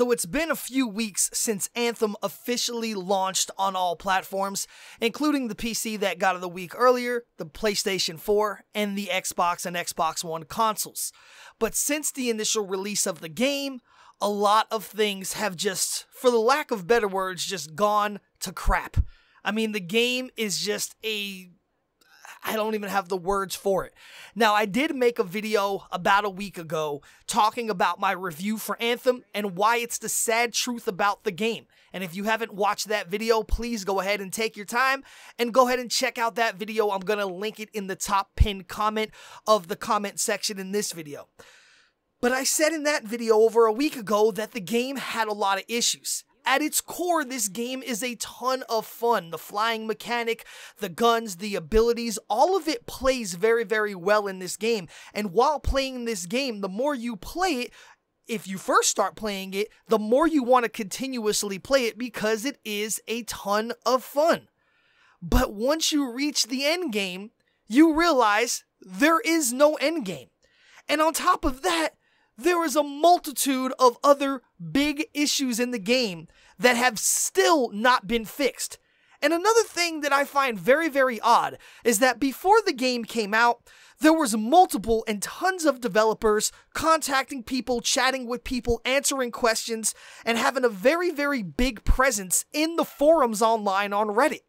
So it's been a few weeks since Anthem officially launched on all platforms, including the PC that got it a week earlier, the PlayStation 4, and the Xbox and Xbox One consoles. But since the initial release of the game, a lot of things have just, for the lack of better words, just gone to crap. I mean, the game is just I don't even have the words for it. Now, I did make a video about a week ago talking about my review for Anthem and why it's the sad truth about the game. And if you haven't watched that video, please go ahead and take your time and go ahead and check out that video. I'm going to link it in the top pinned comment of the comment section in this video. But I said in that video over a week ago that the game had a lot of issues. At its core, this game is a ton of fun. The flying mechanic, the guns, the abilities, all of it plays very, very well in this game. And while playing this game, the more you play it, if you first start playing it, the more you want to continuously play it because it is a ton of fun. But once you reach the end game, you realize there is no end game. And on top of that, there is a multitude of other big issues in the game that have still not been fixed. And another thing that I find very, very odd is that before the game came out, there was multiple and tons of developers contacting people, chatting with people, answering questions, and having a very, very big presence in the forums online on Reddit.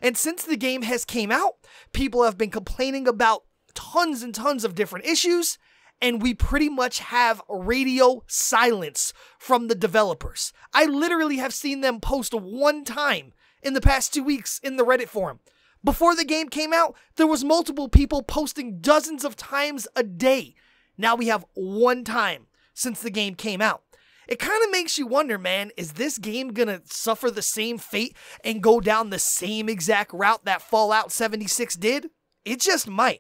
And since the game has came out, people have been complaining about tons and tons of different issues, and we pretty much have radio silence from the developers. I literally have seen them post one time in the past 2 weeks in the Reddit forum. Before the game came out, there was multiple people posting dozens of times a day. Now we have one time since the game came out. It kind of makes you wonder, man, is this game gonna suffer the same fate and go down the same exact route that Fallout 76 did? It just might.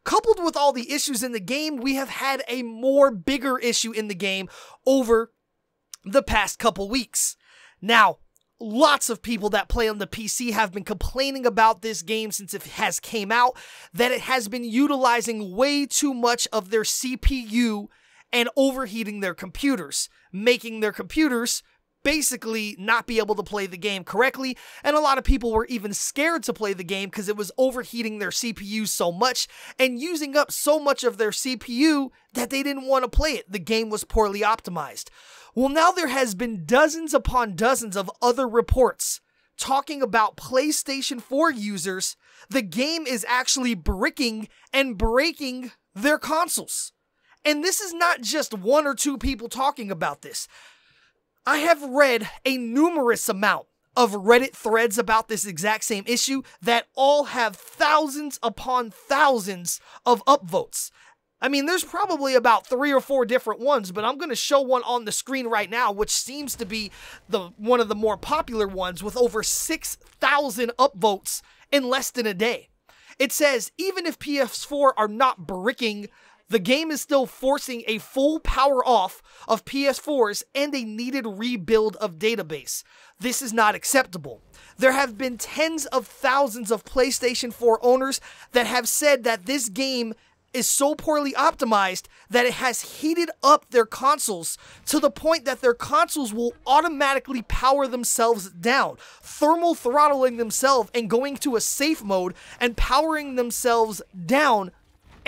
Coupled with all the issues in the game, we have had a more bigger issue in the game over the past couple weeks. Now, lots of people that play on the PC have been complaining about this game since it has came out, that it has been utilizing way too much of their CPU and overheating their computers, making their computers basically not be able to play the game correctly, and a lot of people were even scared to play the game because it was overheating their CPU so much and using up so much of their CPU that they didn't want to play it. The game was poorly optimized. Well, now there has been dozens upon dozens of other reports talking about PlayStation 4 users. The game is actually bricking and breaking their consoles. And this is not just one or two people talking about this. I have read a numerous amount of Reddit threads about this exact same issue that all have thousands upon thousands of upvotes. I mean, there's probably about 3 or 4 different ones, but I'm going to show one on the screen right now, which seems to be one of the more popular ones with over 6,000 upvotes in less than a day. It says, even if PS4 are not bricking, the game is still forcing a full power off of PS4s and a needed rebuild of database. This is not acceptable. There have been tens of thousands of PlayStation 4 owners that have said that this game is so poorly optimized that it has heated up their consoles to the point that their consoles will automatically power themselves down, thermal throttling themselves and going to a safe mode and powering themselves down.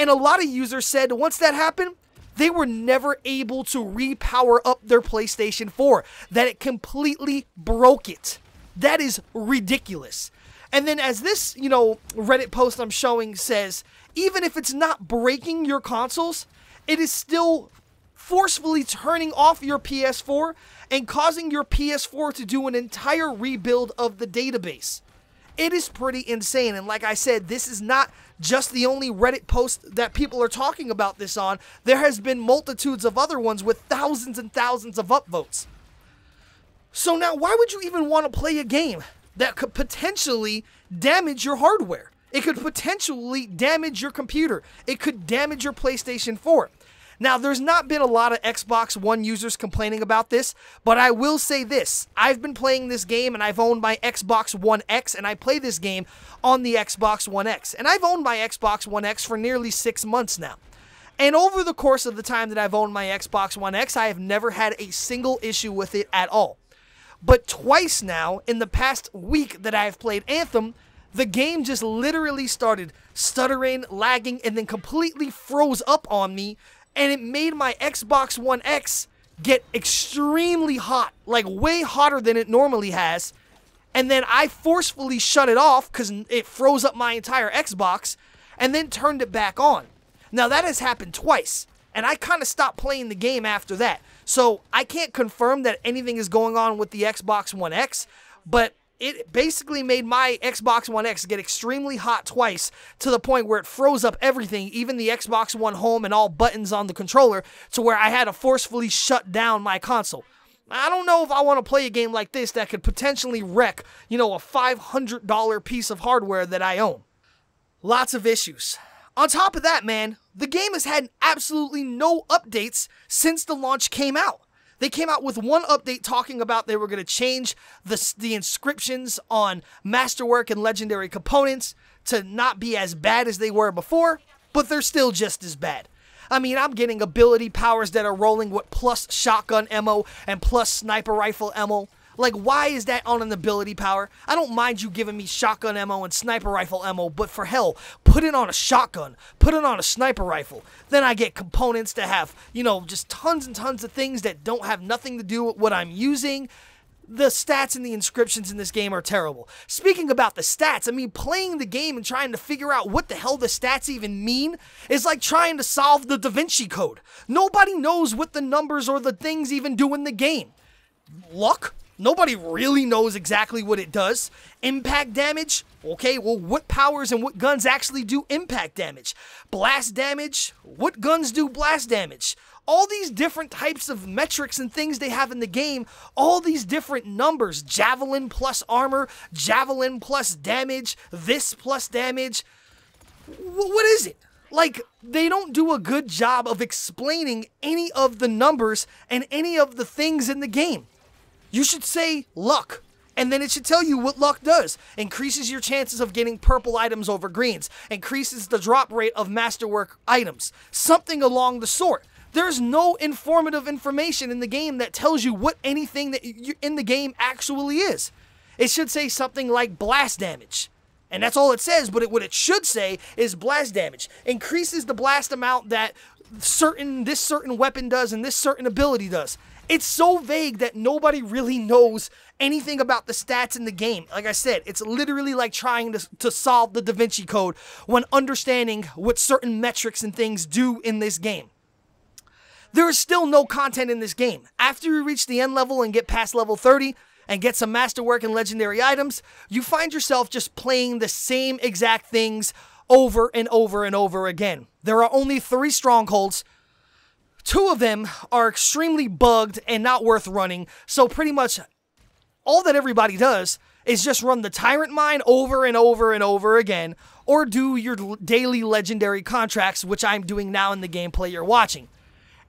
And a lot of users said once that happened, they were never able to repower up their PlayStation 4, that it completely broke it. That is ridiculous. And then as this, Reddit post I'm showing says, even if it's not breaking your consoles, it is still forcefully turning off your PS4 and causing your PS4 to do an entire rebuild of the database. It is pretty insane, and like I said, this is not just the only Reddit post that people are talking about this on. There has been multitudes of other ones with thousands and thousands of upvotes. So now, why would you even want to play a game that could potentially damage your hardware? It could potentially damage your computer. It could damage your PlayStation 4. Now, there's not been a lot of Xbox One users complaining about this, but I will say this. I've been playing this game, and I've owned my Xbox One X, and I play this game on the Xbox One X. And I've owned my Xbox One X for nearly 6 months now. And over the course of the time that I've owned my Xbox One X, I have never had a single issue with it at all. But twice now, in the past week that I've played Anthem, the game just literally started stuttering, lagging, and then completely froze up on me, and it made my Xbox One X get extremely hot, like way hotter than it normally has, and then I forcefully shut it off because it froze up my entire Xbox, and then turned it back on. Now that has happened twice, and I kind of stopped playing the game after that. So I can't confirm that anything is going on with the Xbox One X, but it basically made my Xbox One X get extremely hot twice to the point where it froze up everything, even the Xbox One Home and all buttons on the controller, to where I had to forcefully shut down my console. I don't know if I want to play a game like this that could potentially wreck, a $500 piece of hardware that I own. Lots of issues. On top of that, man, the game has had absolutely no updates since the launch came out. They came out with one update talking about they were going to change the inscriptions on Masterwork and Legendary components to not be as bad as they were before, but they're still just as bad. I mean, I'm getting ability powers that are rolling with plus shotgun ammo and plus sniper rifle ammo. Like, why is that on an ability power? I don't mind you giving me shotgun ammo and sniper rifle ammo, but for hell, put it on a shotgun. Put it on a sniper rifle. Then I get components that have, just tons and tons of things that don't have nothing to do with what I'm using. The stats and the inscriptions in this game are terrible. Speaking about the stats, I mean, playing the game and trying to figure out what the hell the stats even mean is like trying to solve the Da Vinci Code. Nobody knows what the numbers or the things even do in the game. Luck? Nobody really knows exactly what it does. Impact damage? Okay, well, what powers and what guns actually do impact damage? Blast damage? What guns do blast damage? All these different types of metrics and things they have in the game, all these different numbers, javelin plus armor, javelin plus damage, this plus damage. What is it? Like, they don't do a good job of explaining any of the numbers and any of the things in the game. You should say luck, and then it should tell you what luck does. Increases your chances of getting purple items over greens. Increases the drop rate of Masterwork items. Something along the sort. There's no informative information in the game that tells you what anything that in the game actually is. It should say something like blast damage. And that's all it says, but what it should say is blast damage. Increases the blast amount that this certain weapon does and this certain ability does. It's so vague that nobody really knows anything about the stats in the game. Like I said, it's literally like trying to solve the Da Vinci Code when understanding what certain metrics and things do in this game. There is still no content in this game. After you reach the end level and get past level 30 and get some Masterwork and Legendary items, you find yourself just playing the same exact things over and over and over again. There are only 3 strongholds. 2 of them are extremely bugged and not worth running, so pretty much all that everybody does is just run the Tyrant Mine over and over and over again, or do your daily legendary contracts, which I'm doing now in the gameplay you're watching.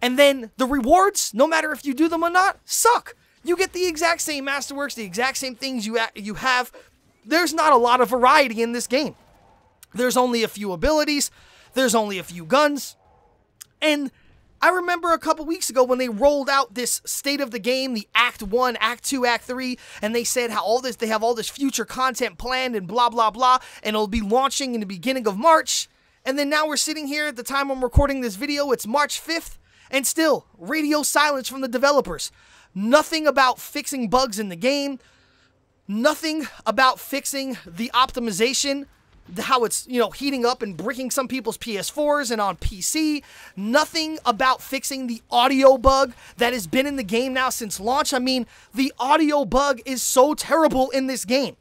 And then the rewards, no matter if you do them or not, suck. You get the exact same Masterworks, the exact same things you have. There's not a lot of variety in this game. There's only a few abilities, there's only a few guns, and I remember a couple weeks ago when they rolled out this state of the game, the Act 1, Act 2, Act 3, and they said how they have all this future content planned and blah, blah, blah, and it'll be launching in the beginning of March. And then now we're sitting here at the time I'm recording this video, it's March 5th, and still, radio silence from the developers. Nothing about fixing bugs in the game, nothing about fixing the optimization, how it's, heating up and bricking some people's PS4s and on PC. Nothing about fixing the audio bug that has been in the game now since launch. I mean, the audio bug is so terrible in this game.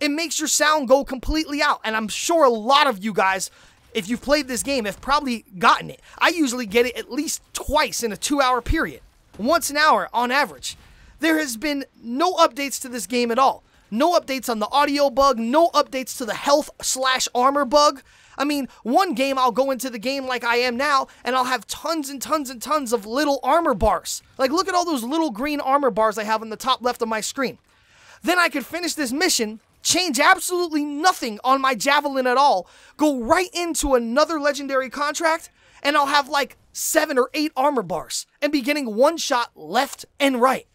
It makes your sound go completely out, and I'm sure a lot of you guys, if you've played this game, have probably gotten it. I usually get it at least twice in a 2-hour period. Once an hour on average. There has been no updates to this game at all. No updates on the audio bug, no updates to the health/armor bug. I mean, one game I'll go into the game like I am now, and I'll have tons and tons and tons of little armor bars. Like, look at all those little green armor bars I have on the top left of my screen. Then I could finish this mission, change absolutely nothing on my javelin at all, go right into another legendary contract, and I'll have like 7 or 8 armor bars and be getting one shot left and right.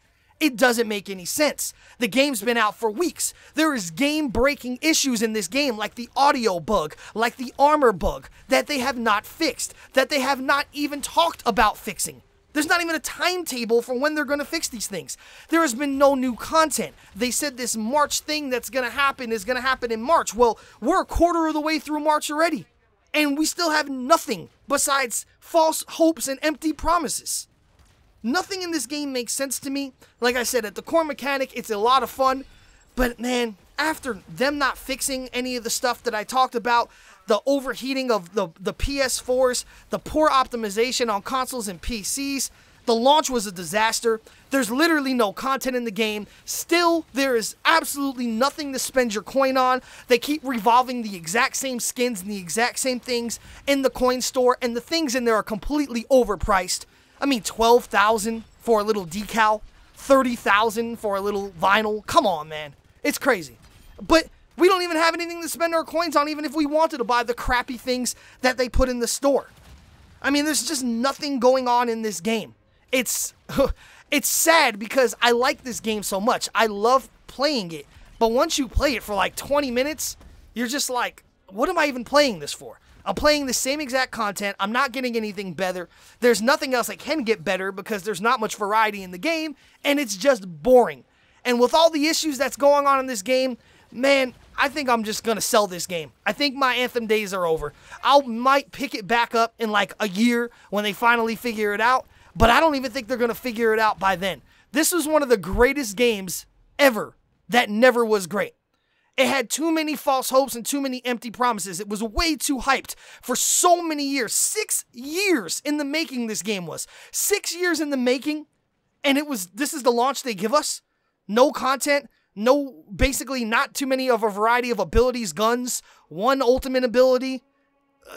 It doesn't make any sense. The game's been out for weeks. There is game-breaking issues in this game, like the audio bug, like the armor bug, that they have not fixed, that they have not even talked about fixing. There's not even a timetable for when they're going to fix these things. There has been no new content. They said this March thing that's going to happen is going to happen in March. Well, we're a quarter of the way through March already, and we still have nothing besides false hopes and empty promises. Nothing in this game makes sense to me. Like I said, at the core mechanic, it's a lot of fun. But man, after them not fixing any of the stuff that I talked about, the overheating of the PS4s, the poor optimization on consoles and PCs, the launch was a disaster. There's literally no content in the game. Still, there is absolutely nothing to spend your coin on. They keep revolving the exact same skins and the exact same things in the coin store, and the things in there are completely overpriced. I mean, $12,000 for a little decal, $30,000 for a little vinyl. Come on, man. It's crazy. But we don't even have anything to spend our coins on, even if we wanted to buy the crappy things that they put in the store. I mean, there's just nothing going on in this game. It's sad because I like this game so much. I love playing it. But once you play it for like 20 minutes, you're just like, what am I even playing this for? I'm playing the same exact content. I'm not getting anything better. There's nothing else I can get better because there's not much variety in the game, and it's just boring. And with all the issues that's going on in this game, man, I think I'm just going to sell this game. I think my Anthem days are over. I might pick it back up in like a year when they finally figure it out, but I don't even think they're going to figure it out by then. This was one of the greatest games ever that never was great. It had too many false hopes and too many empty promises. It was way too hyped for so many years. 6 years in the making this game was. 6 years in the making, and this is the launch they give us? No content, no, basically not too many of a variety of abilities, guns, one ultimate ability.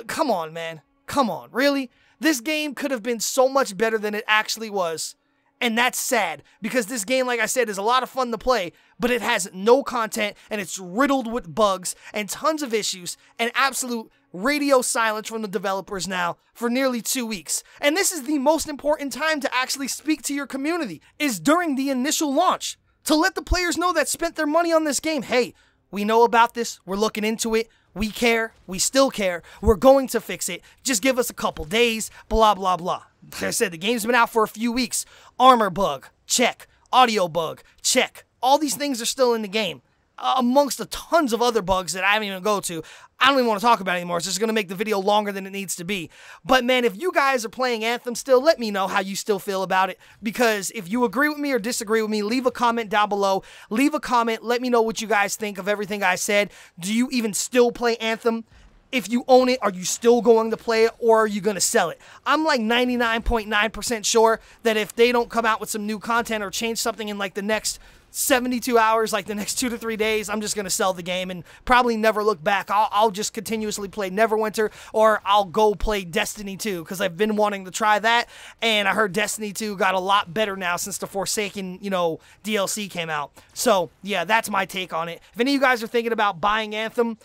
Come on, man. Come on, really? This game could have been so much better than it actually was. And that's sad, because this game, like I said, is a lot of fun to play, but it has no content, and it's riddled with bugs, and tons of issues, and absolute radio silence from the developers now for nearly 2 weeks. And this is the most important time to actually speak to your community, is during the initial launch, to let the players know that spent their money on this game, hey, we know about this, we're looking into it, we care, we still care, we're going to fix it, just give us a couple days, blah, blah, blah. Like I said, the game's been out for a few weeks. Armor bug, check. Audio bug, check. All these things are still in the game, amongst the tons of other bugs that I haven't even go to. I don't even want to talk about it anymore. It's just going to make the video longer than it needs to be. But man, if you guys are playing Anthem still, let me know how you still feel about it. Because if you agree with me or disagree with me, leave a comment down below. Leave a comment. Let me know what you guys think of everything I said. Do you even still play Anthem? If you own it, are you still going to play it, or are you going to sell it? I'm like 99.9% sure that if they don't come out with some new content or change something in like the next 72 hours, like the next 2 to 3 days, I'm just going to sell the game and probably never look back. I'll just continuously play Neverwinter, or I'll go play Destiny 2, because I've been wanting to try that, and I heard Destiny 2 got a lot better now since the Forsaken, DLC came out. So, yeah, that's my take on it. If any of you guys are thinking about buying Anthem,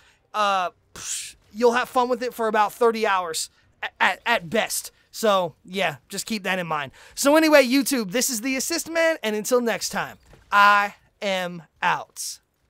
you'll have fun with it for about 30 hours at best. So, yeah, just keep that in mind. So anyway, YouTube, this is the Assist Man, and until next time, I am out.